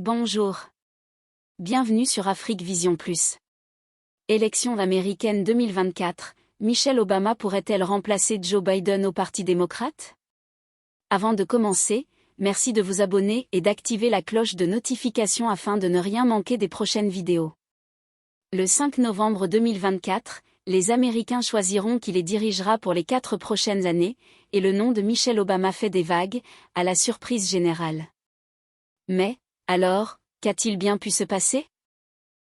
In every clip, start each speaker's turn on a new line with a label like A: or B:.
A: Bonjour. Bienvenue sur Afrique Vision Plus. Élections américaines 2024, Michelle Obama pourrait-elle remplacer Joe Biden au Parti démocrate? Avant de commencer, merci de vous abonner et d'activer la cloche de notification afin de ne rien manquer des prochaines vidéos. Le 5 novembre 2024, les Américains choisiront qui les dirigera pour les 4 prochaines années, et le nom de Michelle Obama fait des vagues, à la surprise générale. Mais, alors, qu'a-t-il bien pu se passer?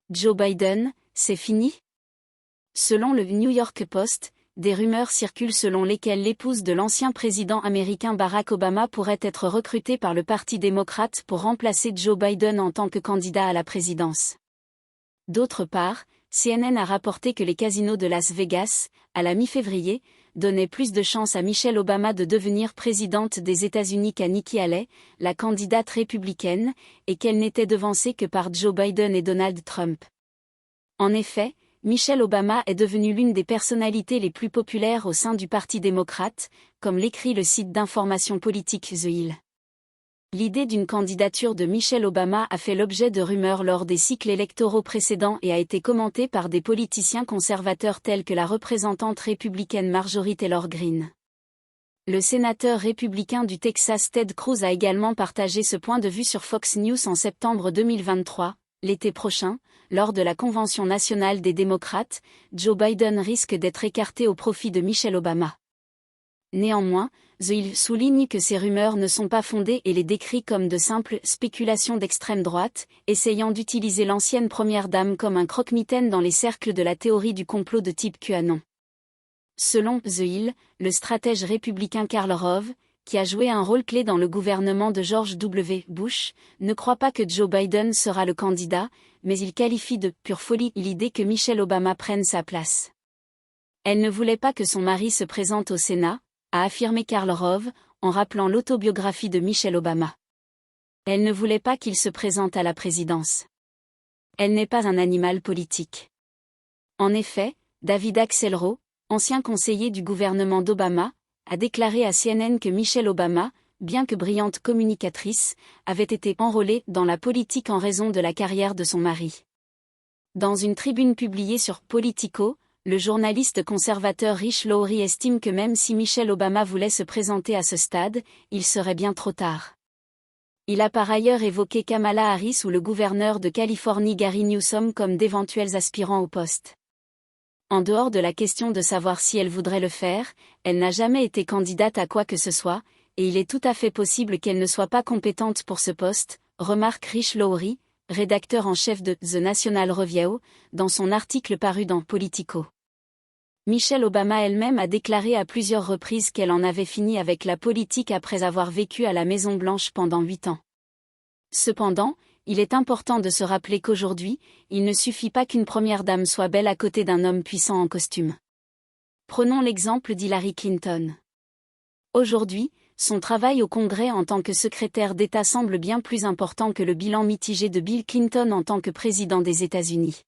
A: Joe Biden, c'est fini? Selon le New York Post, des rumeurs circulent selon lesquelles l'épouse de l'ancien président américain Barack Obama pourrait être recrutée par le Parti démocrate pour remplacer Joe Biden en tant que candidat à la présidence. D'autre part, CNN a rapporté que les casinos de Las Vegas, à la mi-février, donnaient plus de chances à Michelle Obama de devenir présidente des États-Unis qu'à Nikki Haley, la candidate républicaine, et qu'elle n'était devancée que par Joe Biden et Donald Trump. En effet, Michelle Obama est devenue l'une des personnalités les plus populaires au sein du Parti démocrate, comme l'écrit le site d'information politique The Hill. L'idée d'une candidature de Michelle Obama a fait l'objet de rumeurs lors des cycles électoraux précédents et a été commentée par des politiciens conservateurs tels que la représentante républicaine Marjorie Taylor Greene. Le sénateur républicain du Texas Ted Cruz a également partagé ce point de vue sur Fox News en septembre 2023. L'été prochain, lors de la Convention nationale des démocrates, Joe Biden risque d'être écarté au profit de Michelle Obama. Néanmoins, The Hill souligne que ces rumeurs ne sont pas fondées et les décrit comme de simples spéculations d'extrême droite, essayant d'utiliser l'ancienne première dame comme un croque-mitaine dans les cercles de la théorie du complot de type QAnon. Selon The Hill, le stratège républicain Karl Rove, qui a joué un rôle clé dans le gouvernement de George W. Bush, ne croit pas que Joe Biden sera le candidat, mais il qualifie de « pure folie » l'idée que Michelle Obama prenne sa place. Elle ne voulait pas que son mari se présente au Sénat, a affirmé Karl Rove, en rappelant l'autobiographie de Michelle Obama. Elle ne voulait pas qu'il se présente à la présidence. Elle n'est pas un animal politique. En effet, David Axelrod, ancien conseiller du gouvernement d'Obama, a déclaré à CNN que Michelle Obama, bien que brillante communicatrice, avait été enrôlée dans la politique en raison de la carrière de son mari. Dans une tribune publiée sur Politico, le journaliste conservateur Rich Lowry estime que même si Michelle Obama voulait se présenter à ce stade, il serait bien trop tard. Il a par ailleurs évoqué Kamala Harris ou le gouverneur de Californie Gary Newsom comme d'éventuels aspirants au poste. En dehors de la question de savoir si elle voudrait le faire, elle n'a jamais été candidate à quoi que ce soit, et il est tout à fait possible qu'elle ne soit pas compétente pour ce poste, remarque Rich Lowry, rédacteur en chef de The National Review, dans son article paru dans Politico. Michelle Obama elle-même a déclaré à plusieurs reprises qu'elle en avait fini avec la politique après avoir vécu à la Maison-Blanche pendant 8 ans. Cependant, il est important de se rappeler qu'aujourd'hui, il ne suffit pas qu'une première dame soit belle à côté d'un homme puissant en costume. Prenons l'exemple d'Hillary Clinton. Aujourd'hui, son travail au Congrès en tant que secrétaire d'État semble bien plus important que le bilan mitigé de Bill Clinton en tant que président des États-Unis.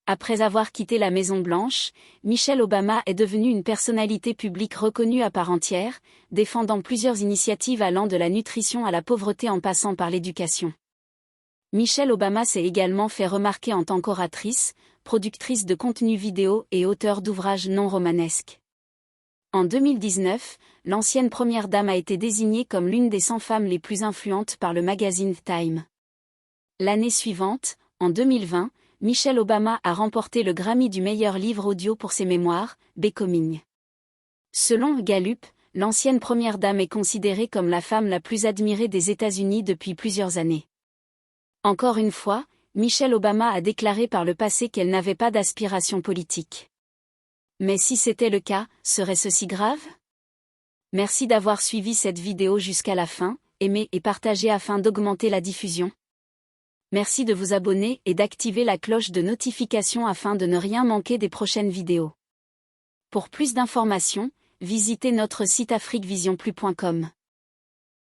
A: Après avoir quitté la Maison-Blanche, Michelle Obama est devenue une personnalité publique reconnue à part entière, défendant plusieurs initiatives allant de la nutrition à la pauvreté en passant par l'éducation. Michelle Obama s'est également fait remarquer en tant qu'oratrice, productrice de contenu vidéo et auteure d'ouvrages non romanesques. En 2019, l'ancienne première dame a été désignée comme l'une des 100 femmes les plus influentes par le magazine Time. L'année suivante, en 2020, Michelle Obama a remporté le Grammy du meilleur livre audio pour ses mémoires, Becoming. Selon Gallup, l'ancienne première dame est considérée comme la femme la plus admirée des États-Unis depuis plusieurs années. Encore une fois, Michelle Obama a déclaré par le passé qu'elle n'avait pas d'aspiration politique. Mais si c'était le cas, serait ceci grave? Merci d'avoir suivi cette vidéo jusqu'à la fin, aimez et partagez afin d'augmenter la diffusion. Merci de vous abonner et d'activer la cloche de notification afin de ne rien manquer des prochaines vidéos. Pour plus d'informations, visitez notre site afriquevisionplus.com.